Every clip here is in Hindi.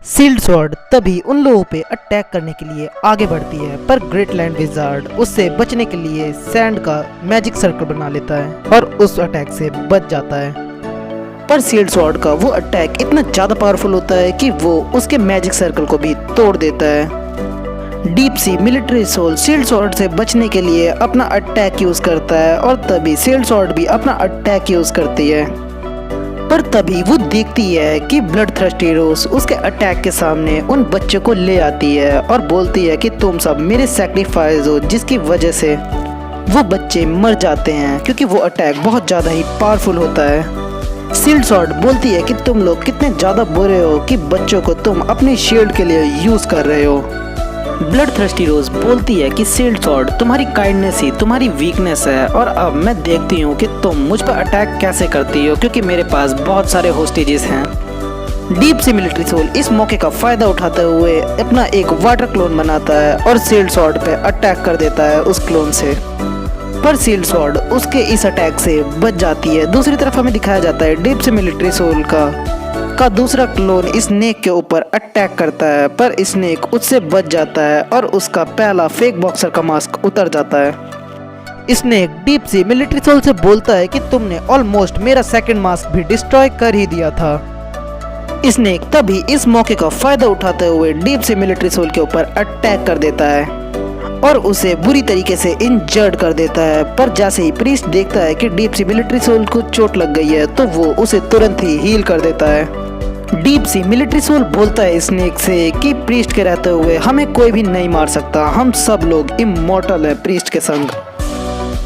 सील्ड स्वॉर्ड तभी उन लोगों पे अटैक करने के लिए आगे बढ़ती है, पर ग्रेट लैंड विजार्ड उससे बचने के लिए सैंड का मैजिक सर्कल बना लेता है और उस अटैक से बच जाता है। पर सील्ड स्वॉर्ड का वो अटैक इतना ज्यादा पावरफुल होता है कि वो उसके मैजिक सर्कल को भी तोड़ देता है। Deep sea military soul sealed sword से बचने के लिए अपना अटैक यूज करता है और तभी सील्ड स्वॉर्ड भी अपना अटैक यूज करती है। पर तभी वो देखती है कि ब्लड थ्रस्टी रोज उसके अटैक के सामने उन बच्चों को ले आती है और बोलती है कि तुम सब मेरे सैक्रिफाइस हो, जिसकी वजह से वो बच्चे मर जाते हैं क्योंकि वो अटैक बहुत ज़्यादा ही पावरफुल होता है। सील्ड स्वॉर्ड बोलती है कि तुम लोग कितने ज़्यादा बुरे हो कि बच्चों को तुम अपनी शील्ड के लिए यूज़ कर रहे हो। ब्लड थ्रस्टी रोज बोलती है कि सील्ड स्वॉर्ड तुम्हारी काइंडनेस ही तुम्हारी वीकनेस है और अब मैं देखती हूँ कि तुम मुझ पर अटैक कैसे करती हो क्योंकि मेरे पास बहुत सारे होस्टेजेस हैं। डीप सी मिलिट्री सोल इस मौके का फायदा उठाते हुए अपना एक वाटर क्लोन बनाता है और सील्ड स्वॉर्ड पे अटैक कर देता है उस क्लोन से। पर सील्ड स्वॉर्ड उसके इस अटैक से बच जाती है। दूसरी तरफ हमें दिखाया जाता है डीप सी मिलिट्री सोल का दूसरा क्लोन स्नेक के ऊपर अटैक करता है, पर स्नेक उससे बच जाता है और उसका पहला फेक बॉक्सर का मास्क उतर जाता है। Snake deep sea military soul से बोलता है कि तुमने ऑलमोस्ट मेरा सेकंड मास्क भी डिस्ट्रॉय कर ही दिया था। स्नेक तभी इस मौके का फायदा उठाते हुए डीप सी मिलिट्री सोल के ऊपर अटैक कर देता है और उसे बुरी तरीके से इंजर्ड कर देता है। पर जैसे ही प्रीस्ट देखता है कि डीप सी मिलिट्री सोल को चोट लग गई है तो वो उसे तुरंत ही हील कर देता है। डीप सी मिलिट्री सोल बोलता है स्नेक से कि प्रीस्ट के रहते हुए हमें कोई भी नहीं मार सकता, हम सब लोग इमॉर्टल है प्रीस्ट के संग।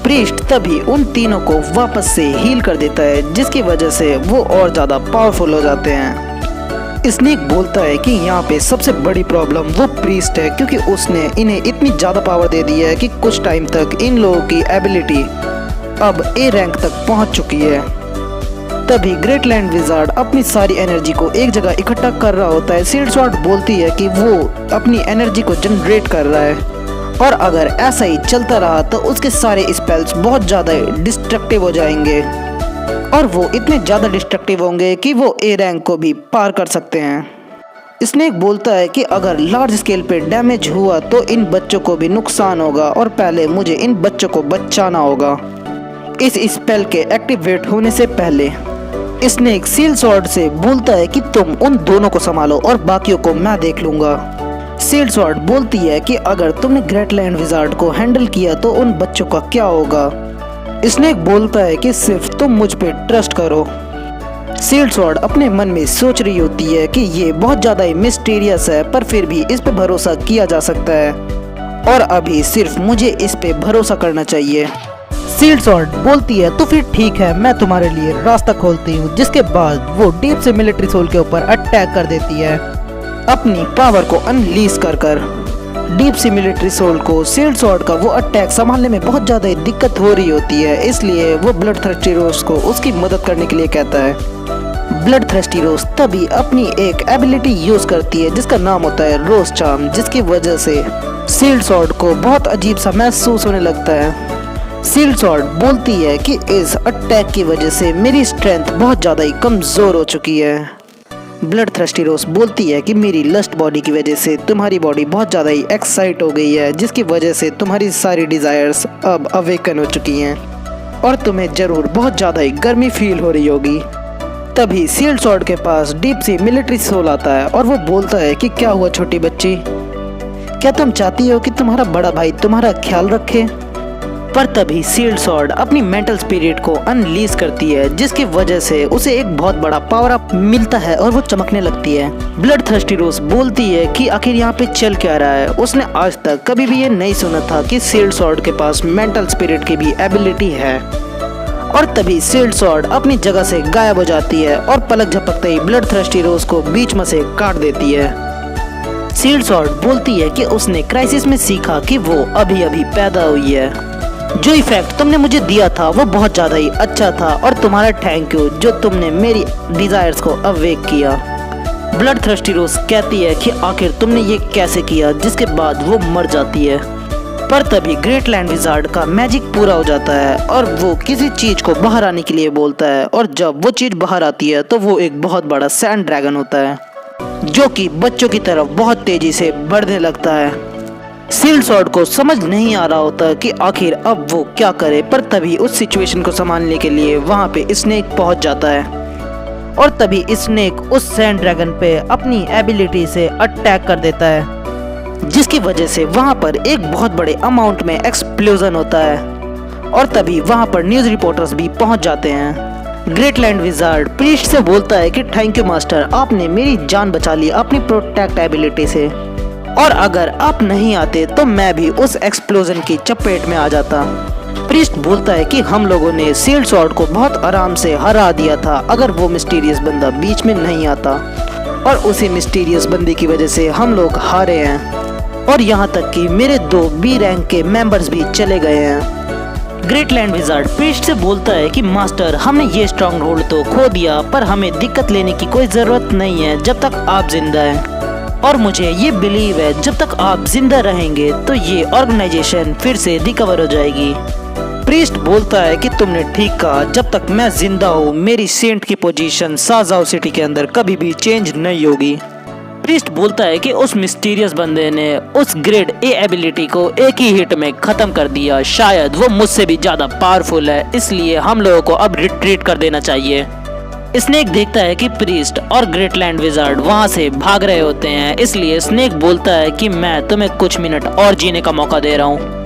प्रीस्ट तभी उन तीनों को वापस से हील कर देता है, जिसकी वजह से वो और ज्यादा पावरफुल हो जाते हैं। स्नेक बोलता है कि यहाँ पे सबसे बड़ी प्रॉब्लम वो प्रीस्ट है क्योंकि उसने इन्हें इतनी ज्यादा पावर दे दी है कि कुछ टाइम तक इन लोगों की एबिलिटी अब ए रैंक तक पहुंच चुकी है। तभी ग्रेट लैंड विजार्ड अपनी सारी एनर्जी को एक जगह इकट्ठा कर रहा होता है। सील्ड स्वॉर्ड बोलती है कि वो अपनी एनर्जी को जनरेट कर रहा है और अगर ऐसा ही चलता रहा तो उसके सारे स्पेल्स बहुत ज़्यादा डिस्ट्रक्टिव हो जाएंगे और वो इतने ज़्यादा डिस्ट्रक्टिव होंगे कि वो ए रैंक को भी पार कर सकते हैं। स्नेक बोलता है कि अगर लार्ज स्केल पे डैमेज हुआ तो इन बच्चों को भी नुकसान होगा और पहले मुझे इन बच्चों को बचाना होगा इस स्पेल के एक्टिवेट होने से पहले। स्नेक सील्ड स्वॉर्ड से बोलता है कि तुम उन दोनों को संभालो और बाकियों को मैं देख लूंगा। सील्ड स्वॉर्ड बोलती है कि अगर तुमने ग्रेट लैंड विजार्ड को हैंडल किया तो उन बच्चों का क्या होगा। स्नेक बोलता है कि सिर्फ तुम मुझ पे ट्रस्ट करो। सील्ड स्वॉर्ड अपने मन में सोच रही होती है कि ये बहुत ज्यादा ही मिस्टीरियस है, पर फिर भी इस पे भरोसा किया जा सकता है और अभी सिर्फ मुझे इस पे भरोसा करना चाहिए। सील्ड स्वॉर्ड बोलती है तो फिर ठीक है, मैं तुम्हारे लिए रास्ता खोलती हूँ, जिसके बाद वो डीप से मिलिट्री सोल के ऊपर अटैक कर देती है अपनी पावर को अनलीज कर। डीप सी मिलिट्री सोल को सील्ड स्वॉर्ड का वो अटैक संभालने में बहुत ज़्यादा दिक्कत हो रही होती है, इसलिए वो ब्लड थ्रस्टी रोज को उसकी मदद करने के लिए कहता है। ब्लड थ्रस्टी रोज तभी अपनी एक एबिलिटी यूज करती है जिसका नाम होता है रोज चार्म, जिसकी वजह से सील्ड स्वॉर्ड को बहुत अजीब सा महसूस होने लगता है। सील्ड स्वॉर्ड बोलती है कि इस अटैक की वजह से मेरी स्ट्रेंथ बहुत ज़्यादा ही कमज़ोर हो चुकी है। ब्लड थ्रस्टी रोज बोलती है कि मेरी लस्ट बॉडी की वजह से तुम्हारी बॉडी बहुत ज़्यादा ही एक्साइट हो गई है, जिसकी वजह से तुम्हारी सारी डिज़ायर्स अब अवेकन हो चुकी हैं और तुम्हें ज़रूर बहुत ज़्यादा ही गर्मी फील हो रही होगी। तभी सील्ड स्वॉर्ड के पास डीप सी मिलिट्री सोल आता है और वो बोलता है कि क्या हुआ छोटी बच्ची, क्या तुम चाहती हो कि तुम्हारा बड़ा भाई तुम्हारा ख्याल रखे। पर तभी सील्ड स्वॉर्ड अपनी मेंटल स्पिरिट को अनलीज करती है, जिसकी वजह से उसे एक बहुत बड़ा पावर अप मिलता है और वो चमकने लगती है। ब्लड थ्रस्टी रोज बोलती है कि आखिर यहाँ पे चल क्या रहा है। उसने आज तक कभी भी ये नहीं सुना था कि सील्ड स्वॉर्ड के पास मेंटल स्पिरिट की भी एबिलिटी है। और तभी सील्ड स्वॉर्ड अपनी जगह से गायब हो जाती है और पलक झपकते ही ब्लड थ्रस्टी रोज को बीच में से काट देती है। सील्ड स्वॉर्ड बोलती है कि उसने क्राइसिस में सीखा कि वो अभी अभी पैदा हुई है। जो इफेक्ट तुमने मुझे दिया था वो बहुत ज़्यादा ही अच्छा था और तुम्हारा थैंक यू जो तुमने मेरी डिज़ायर्स को अवेक किया। ब्लड थ्रस्टी रोज कहती है कि आखिर तुमने ये कैसे किया, जिसके बाद वो मर जाती है। पर तभी ग्रेट लैंड विजार्ड का मैजिक पूरा हो जाता है और वो किसी चीज़ को बाहर आने के लिए बोलता है और जब वो चीज़ बाहर आती है तो वो एक बहुत बड़ा सैंड ड्रैगन होता है। जो कि बच्चों की तरफ बहुत तेजी से बढ़ने लगता है। सील्ड स्वॉर्ड को समझ नहीं आ रहा होता कि आखिर अब वो क्या करे, पर तभी उस सिचुएशन को संभालने के लिए वहाँ पे स्नेक पहुँच जाता है और तभी स्नेक उस सैंड ड्रैगन पे अपनी एबिलिटी से अटैक कर देता है, जिसकी वजह से वहाँ पर एक बहुत बड़े अमाउंट में एक्सप्लोजन होता है और तभी वहाँ पर न्यूज़ रिपोर्टर्स भी पहुँच जाते हैं। ग्रेटलैंड विजार्ड प्रीस्ट से बोलता है कि थैंक यू मास्टर, आपने मेरी जान बचा ली अपनी प्रोटेक्ट एबिलिटी से, और अगर आप नहीं आते तो मैं भी उस एक्सप्लोजन की चपेट में आ जाता। प्रीस्ट बोलता है कि हम लोगों ने सील्ड स्वॉर्ड को बहुत आराम से हरा दिया था अगर वो मिस्टीरियस बंदा बीच में नहीं आता, और उसी मिस्टीरियस बंदे की वजह से हम लोग हारे हैं, और यहाँ तक कि मेरे 2 बी रैंक के मेंबर्स भी चले गए हैं। ग्रेटलैंड विजार्ड प्रीस्ट से बोलता है कि मास्टर, हमने ये स्ट्रॉन्ग होल्ड तो खो दिया, पर हमें दिक्कत लेने की कोई ज़रूरत नहीं है जब तक आप जिंदा हैं, और मुझे ये बिलीव है जब तक आप जिंदा रहेंगे तो ये ऑर्गेनाइजेशन फिर से रिकवर हो जाएगी। प्रीस्ट बोलता है कि तुमने ठीक कहा, जब तक मैं जिंदा हूँ मेरी सेंट की पोजीशन साजाओ सिटी के अंदर कभी भी चेंज नहीं होगी। प्रीस्ट बोलता है कि उस मिस्टीरियस बंदे ने उस ग्रेड ए एबिलिटी को एक ही हिट में खत्म कर दिया, शायद वो मुझसे भी ज्यादा पावरफुल है, इसलिए हम लोगों को अब रिट्रीट कर देना चाहिए। स्नेक देखता है कि प्रीस्ट और ग्रेटलैंड विजार्ड वहां से भाग रहे होते हैं, इसलिए स्नेक बोलता है कि मैं तुम्हें कुछ मिनट और जीने का मौका दे रहा हूँ।